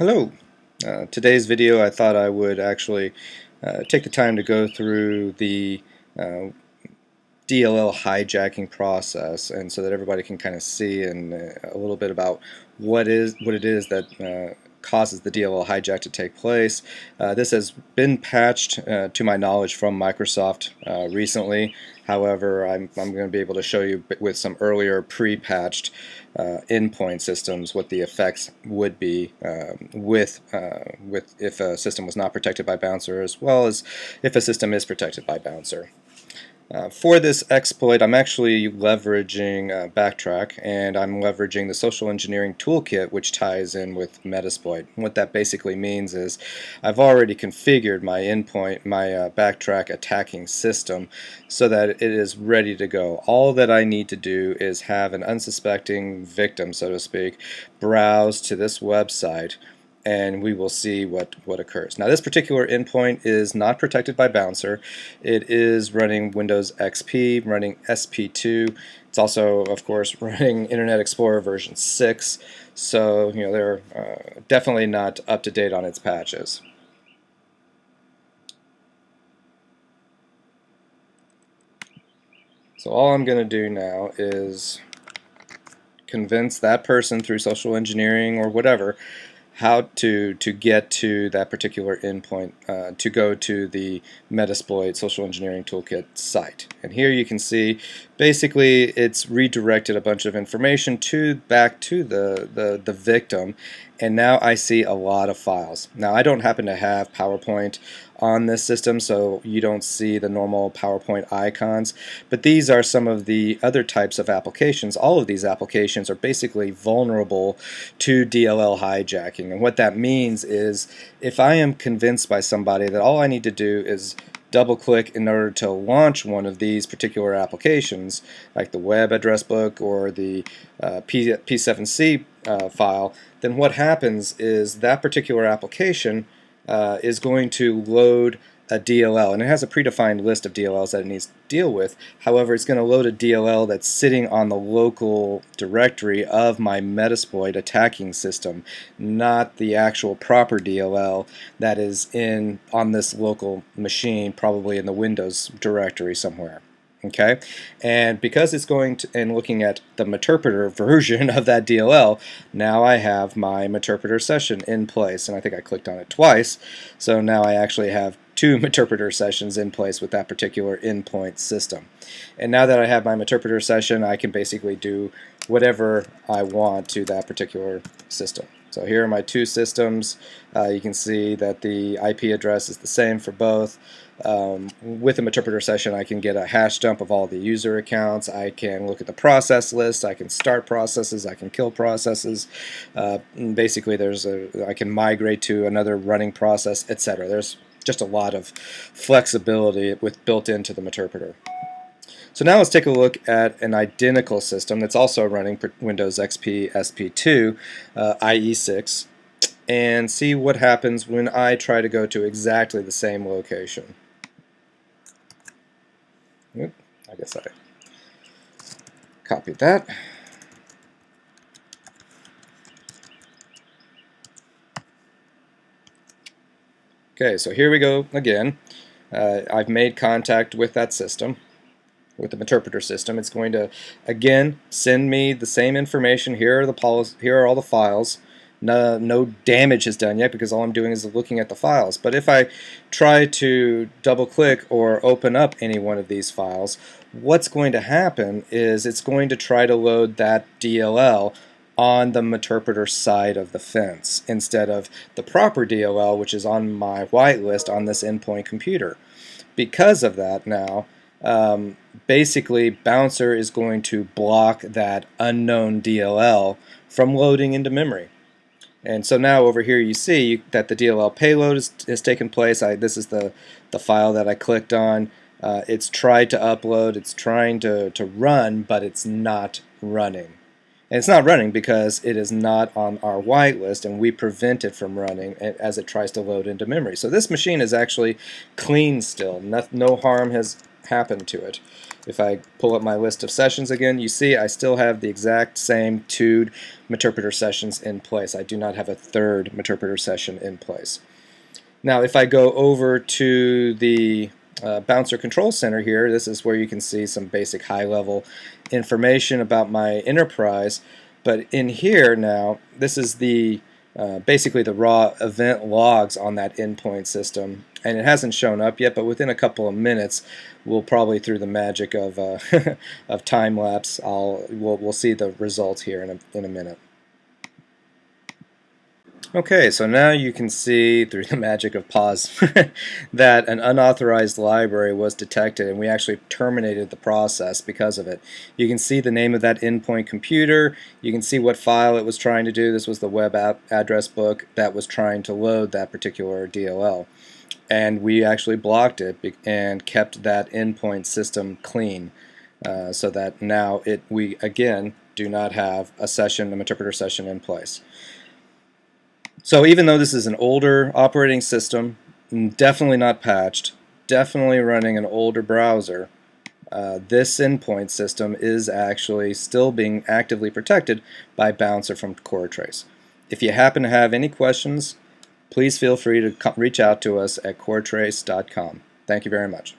Hello. Today's video I thought I would actually take the time to go through the uh, DLL hijacking process, and so that everybody can kind of see a little bit about what it is that causes the DLL hijack to take place. This has been patched to my knowledge from Microsoft recently. However, I'm going to be able to show you with some earlier pre-patched endpoint systems what the effects would be with if a system was not protected by Bouncer, as well as if a system is protected by Bouncer. For this exploit, I'm actually leveraging Backtrack, and I'm leveraging the social engineering toolkit, which ties in with Metasploit. What that basically means is I've already configured my Backtrack attacking system so that it is ready to go. All that I need to do is have an unsuspecting victim, so to speak, browse to this website, and we will see what occurs. Now, this particular endpoint is not protected by Bouncer. It is running Windows XP, running SP2. It's also, of course, running Internet Explorer version 6. So, they're definitely not up to date on its patches. So all I'm going to do now is convince that person through social engineering or whatever how to get to that particular endpoint, to go to the Metasploit social engineering toolkit site. And here you can see basically it's redirected a bunch of information back to the victim, and now I see a lot of files. Now, I don't happen to have PowerPoint on this system, so you don't see the normal PowerPoint icons, but these are some of the other types of applications. All of these applications are basically vulnerable to DLL hijacking, and what that means is if I am convinced by somebody that all I need to do is double click in order to launch one of these particular applications, like the web address book or the P7C file, then what happens is that particular application is going to load a DLL, and it has a predefined list of DLLs that it needs to deal with. However, it's going to load a DLL that's sitting on the local directory of my Metasploit attacking system, not the actual proper DLL that is on this local machine, probably in the Windows directory somewhere. Okay, and because it's going to and looking at the Meterpreter version of that DLL, now I have my Meterpreter session in place, and I think I clicked on it twice, so now I actually have two Meterpreter sessions in place with that particular endpoint system. And now that I have my Meterpreter session, I can basically do whatever I want to that particular system. So here are my two systems. You can see that the IP address is the same for both. With a Meterpreter session, I can get a hash dump of all the user accounts. I can look at the process list. I can start processes. I can kill processes. Basically, I can migrate to another running process, etc. There's just a lot of flexibility built into the Meterpreter. So now let's take a look at an identical system that's also running Windows XP SP2, IE6, and see what happens when I try to go to exactly the same location. Oop, I guess I copied that. Okay, so here we go again. I've made contact with that system, with the Meterpreter system. It's going to again send me the same information. Here are all the files. No damage is done yet because all I'm doing is looking at the files. But if I try to double click or open up any one of these files, what's going to happen is it's going to try to load that DLL on the Meterpreter side of the fence instead of the proper DLL, which is on my whitelist on this endpoint computer. Because of that now, basically Bouncer is going to block that unknown DLL from loading into memory. And so now over here you see that the DLL payload is taken place. This is the file that I clicked on. It's tried to upload, it's trying to run, but it's not running. And it's not running because it is not on our whitelist, and we prevent it from running as it tries to load into memory. So this machine is actually clean still. No harm has happened to it. If I pull up my list of sessions again, you see I still have the exact same 2 Meterpreter sessions in place. I do not have a 3rd Meterpreter session in place. Now if I go over to the Bouncer Control Center here, this is where you can see some basic high-level information about my enterprise. But in here now, this is the basically the raw event logs on that endpoint system, and it hasn't shown up yet, but within a couple of minutes we'll probably, through the magic of of time lapse, we'll see the results here in a minute. Okay, so now you can see through the magic of pause that an unauthorized library was detected, and we actually terminated the process because of it. You can see the name of that endpoint computer. You can see what file it was trying to do. This was the web app address book that was trying to load that particular DLL. And we actually blocked it and kept that endpoint system clean, so that now we again do not have a Meterpreter session in place. So even though this is an older operating system, definitely not patched, definitely running an older browser, this endpoint system is actually still being actively protected by Bouncer from CoreTrace. If you happen to have any questions, please feel free to reach out to us at coretrace.com. Thank you very much.